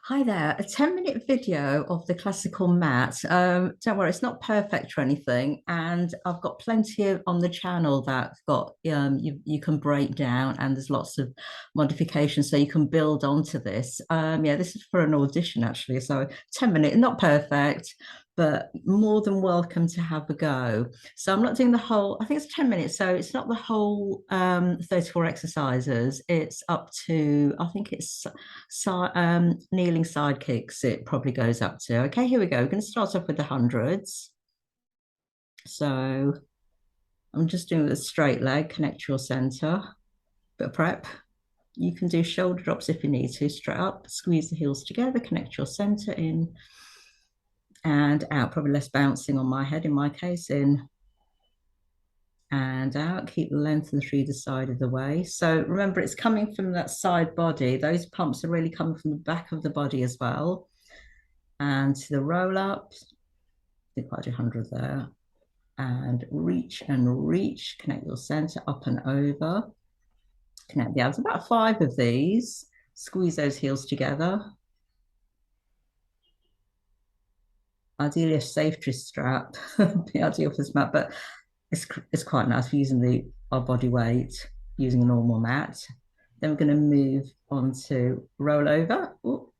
Hi there, a 10-minute video of the classical mat. Don't worry, it's not perfect or anything. And I've got plenty on the channel that's got you can break down, and there's lots of modifications so you can build onto this. Yeah, this is for an audition actually. So 10 minutes, not perfect, but more than welcome to have a go. So I'm not doing the whole, I think it's 10 minutes. So it's not the whole 34 exercises. It's up to, I think it's kneeling side kicks, it probably goes up to. Okay, here we go. We're going to start off with the hundreds. So I'm just doing the straight leg, connect your center, bit of prep. You can do shoulder drops if you need to, straight up, squeeze the heels together, connect your center in and out, probably less bouncing on my head in my case, in and out, keep the length through either side of the way. So remember, it's coming from that side body. Those pumps are really coming from the back of the body as well. And to the roll up, I think I do 100 there. And reach, connect your center up and over. Connect the abs, about 5 of these. Squeeze those heels together. Ideally a safety strap, be ideal for this mat, but it's quite nice for using our body weight, using a normal mat. Then we're going to move on to roll over. Ooh,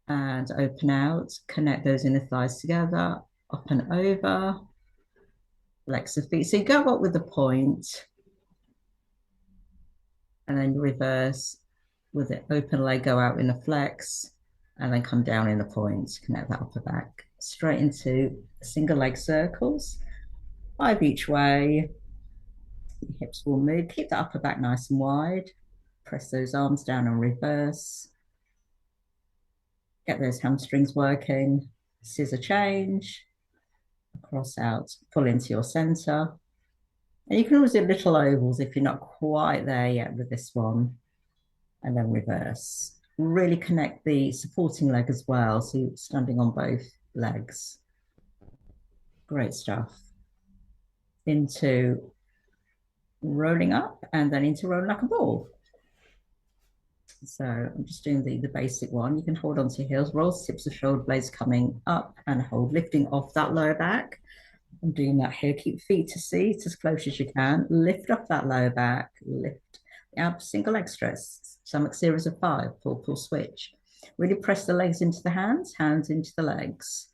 and open out, connect those inner thighs together, up and over, flex the feet. So you go up with the point, and then reverse with the open leg, go out in a flex, and then come down in a point, connect that upper back. Straight into single leg circles, 5 each way. Your hips will move, keep the upper back nice and wide. Press those arms down and reverse. Get those hamstrings working. Scissor change. Cross out, pull into your center. And you can always do little ovals if you're not quite there yet with this one. And then reverse. Really connect the supporting leg as well. So you're standing on both legs. Great stuff. Into rolling up and then into rolling like a ball. So I'm just doing the basic one. You can hold onto your heels, roll tips of shoulder blades coming up and hold, lifting off that lower back. I'm doing that here. Keep feet to seat as close as you can. Lift up that lower back. Lift the abs, single leg stretch. Stomach series of 5. Pull, pull, switch. Really press the legs into the hands into the legs.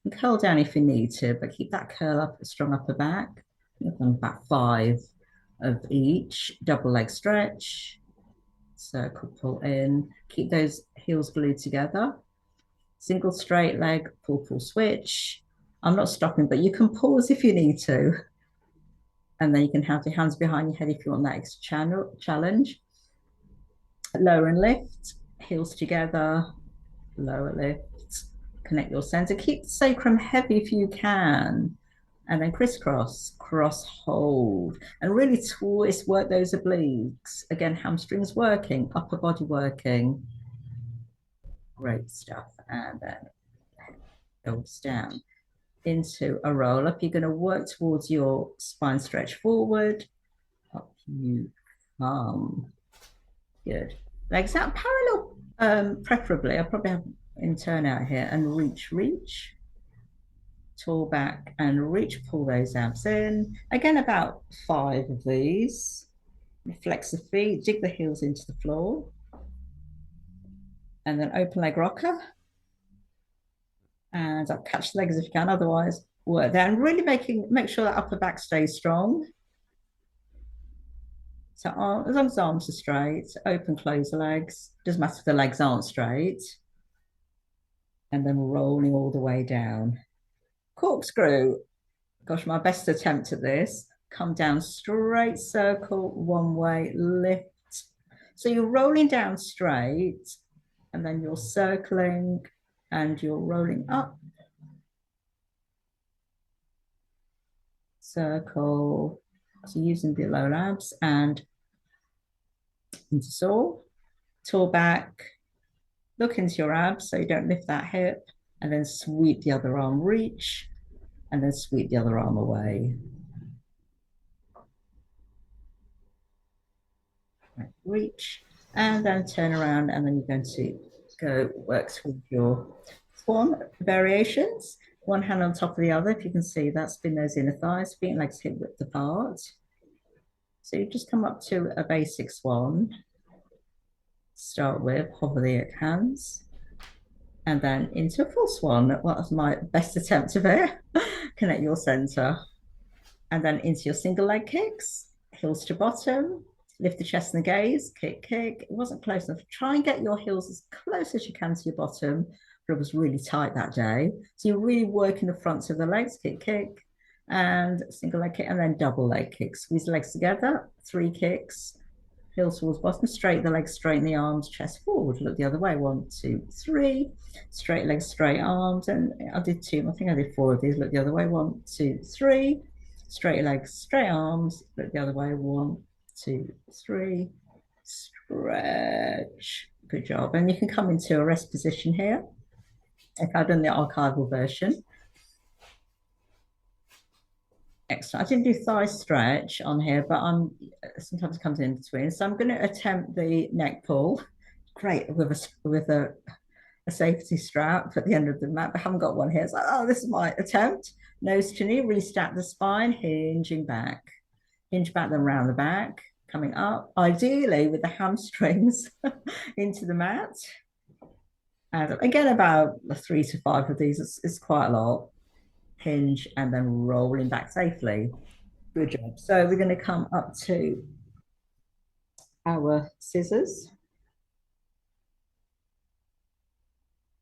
And curl down if you need to, but keep that curl up, strong upper back. You've done about 5 of each. Double leg stretch. Circle, pull in. Keep those heels glued together. Single straight leg, pull, pull, switch. I'm not stopping, but you can pause if you need to. And then you can have your hands behind your head if you want that extra challenge. Lower and lift, heels together, lower lift, connect your center. Keep the sacrum heavy if you can. And then crisscross, cross, hold. And really twist, work those obliques. Again, hamstrings working, upper body working. Great stuff. And then goes down into a roll up. You're going to work towards your spine stretch forward. Up you come. Good. Legs out parallel, preferably. I'll probably have in turn out here and reach. Tall back and reach, pull those abs in. Again, about 5 of these. Flex the feet, dig the heels into the floor. And then open leg rocker. And I'll catch the legs if you can, otherwise work there. And really make sure that upper back stays strong. So as long as the arms are straight, open, close the legs. Doesn't matter if the legs aren't straight. And then rolling all the way down. Corkscrew. Gosh, my best attempt at this. Come down straight circle, one way, lift. So you're rolling down straight, and then you're circling, and you're rolling up. Circle. So using the low abs and into saw. Tall back. Look into your abs so you don't lift that hip, and then sweep the other arm, reach, and then sweep the other arm away. Reach, and then turn around, and then you're going to go works with your swan variations. One hand on top of the other, if you can see that, spin those inner thighs, feet and legs hip width apart. So you just come up to a basic swan. Start with hover the hands and then into a full swan. What was my best attempt of it? Connect your center and then into your single leg kicks, heels to bottom, lift the chest and the gaze, kick, kick. It wasn't close enough. Try and get your heels as close as you can to your bottom, but it was really tight that day. So you're really working the fronts of the legs, kick, kick, and single leg kick, and then double leg kick. Squeeze the legs together, 3 kicks, heels towards bottom, straight the legs, straighten the arms, chest forward, look the other way, 1, 2, 3, straight legs, straight arms, and I did 2, I think I did 4 of these, look the other way, 1, 2, 3, straight legs, straight arms, look the other way, 1, 2, 3, stretch, good job, and you can come into a rest position here, if I've done the archival version. Excellent. I didn't do thigh stretch on here, but I'm sometimes it comes in between. So I'm going to attempt the neck pull. Great with a safety strap at the end of the mat, but I haven't got one here. It's like, oh, this is my attempt. Nose to knee, really stack the spine, hinging back. Hinge back, then round the back, coming up, ideally with the hamstrings into the mat. And again, about 3 to 5 of these is quite a lot. Hinge and then rolling back safely. Good job. So we're going to come up to our scissors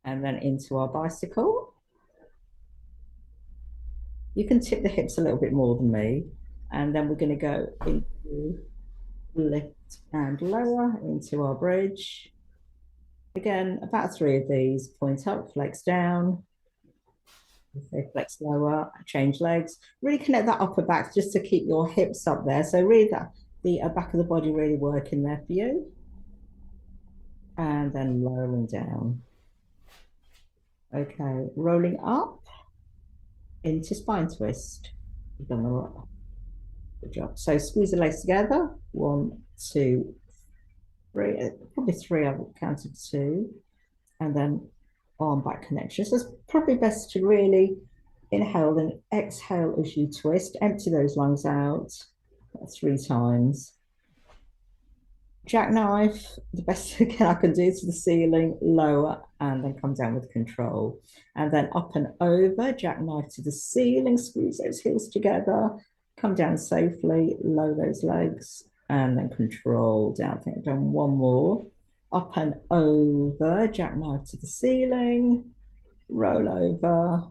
and then into our bicycle. You can tip the hips a little bit more than me. And then we're going to go into lift and lower into our bridge. Again, about 3 of these. Point up, flex down. So flex lower, change legs. Really connect that upper back just to keep your hips up there. So really the back of the body really working there for you. And then lowering down. Okay, rolling up into spine twist. You've done a lot. Good job. So squeeze the legs together. 1, 2, 3. Probably 3. I've counted 2. And then arm back connection. So it's probably best to really inhale and exhale as you twist. Empty those lungs out 3 times. Jackknife, the best again I can do to the ceiling, lower, and then come down with control. And then up and over, jackknife to the ceiling, squeeze those heels together, come down safely, lower those legs, and then control down. I think I've done 1 more. Up and over, jackknife to the ceiling, roll over,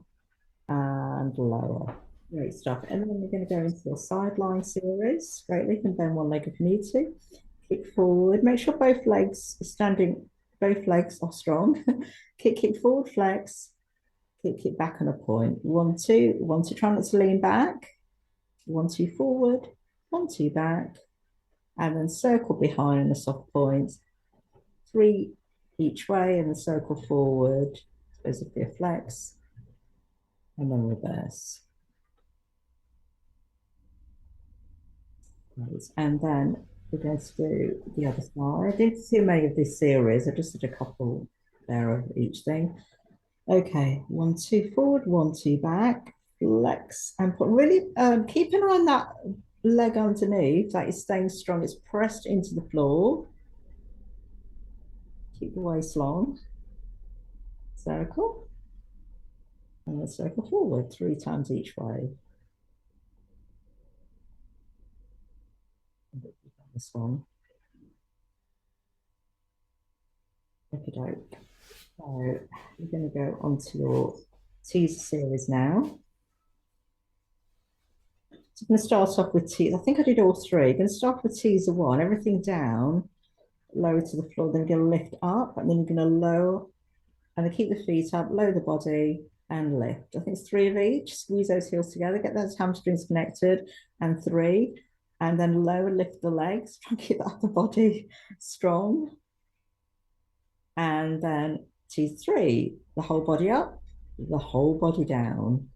and lower. Great stuff. And then we're going to go into the sideline series. Straight leg and bend 1 leg if you need to. Kick forward. Make sure both legs are standing, both legs are strong. Kick forward, flex. Kick back on a point. 1, 2. 1, 2. Try not to lean back. 1, 2 forward. 1, 2 back. And then circle behind the soft point. 3 each way and the circle forward. There's a flex. And then reverse. Right. And then we're going to do the other side. I didn't do too many of this series. I just did a couple there of each thing. Okay, 1, 2 forward, 1, 2 back, flex, and put really keep an eye on that leg underneath, that is staying strong. It's pressed into the floor. Keep the waist long. Circle. And then circle forward 3 times each way. This one. Okay, doke. So we're going to go onto your teaser series now. So I'm going to start off with teaser. I think I did all 3. I'm going to start with teaser 1. Everything down, lower to the floor. Then we're going to lift up, and then you're going to lower, and then keep the feet up, lower the body, and lift. I think it's 3 of each. Squeeze those heels together, get those hamstrings connected, and 3. And then lower, lift the legs. Try and keep the upper body strong. And then teaser 3, the whole body up, the whole body down.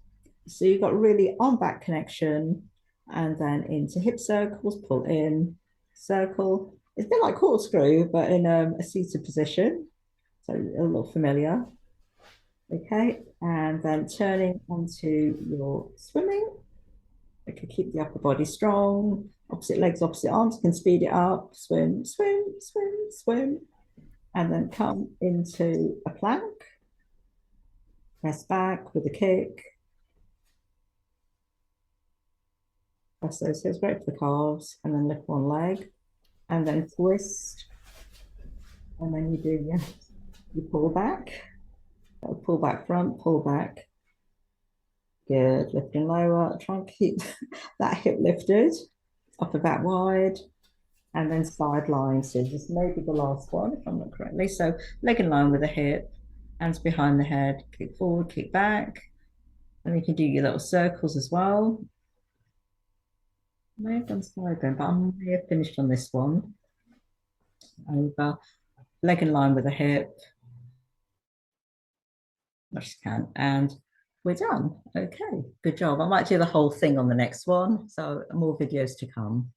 So you've got really on back connection, and then into hip circles, pull in, circle. It's a bit like corkscrew, but in a seated position. So it'll look familiar. Okay, and then turning onto your swimming. Okay, keep the upper body strong. Opposite legs, opposite arms. You can speed it up. Swim, swim, swim, swim. And then come into a plank. Press back with a kick. Press those hips right to the calves. And then lift one leg. And then twist. And then you do, yeah, you pull back. Pull back front, pull back. Good. Lifting lower. Try and keep that hip lifted. Upper back wide. And then side line. So this may be the last one, if I'm not correctly. So leg in line with the hip, hands behind the head, kick forward, kick back. And you can do your little circles as well. I may have done side bend, but I may have finished on this one. Over, leg in line with the hip. I just can. And we're done. Okay, good job. I might do the whole thing on the next one. So more videos to come.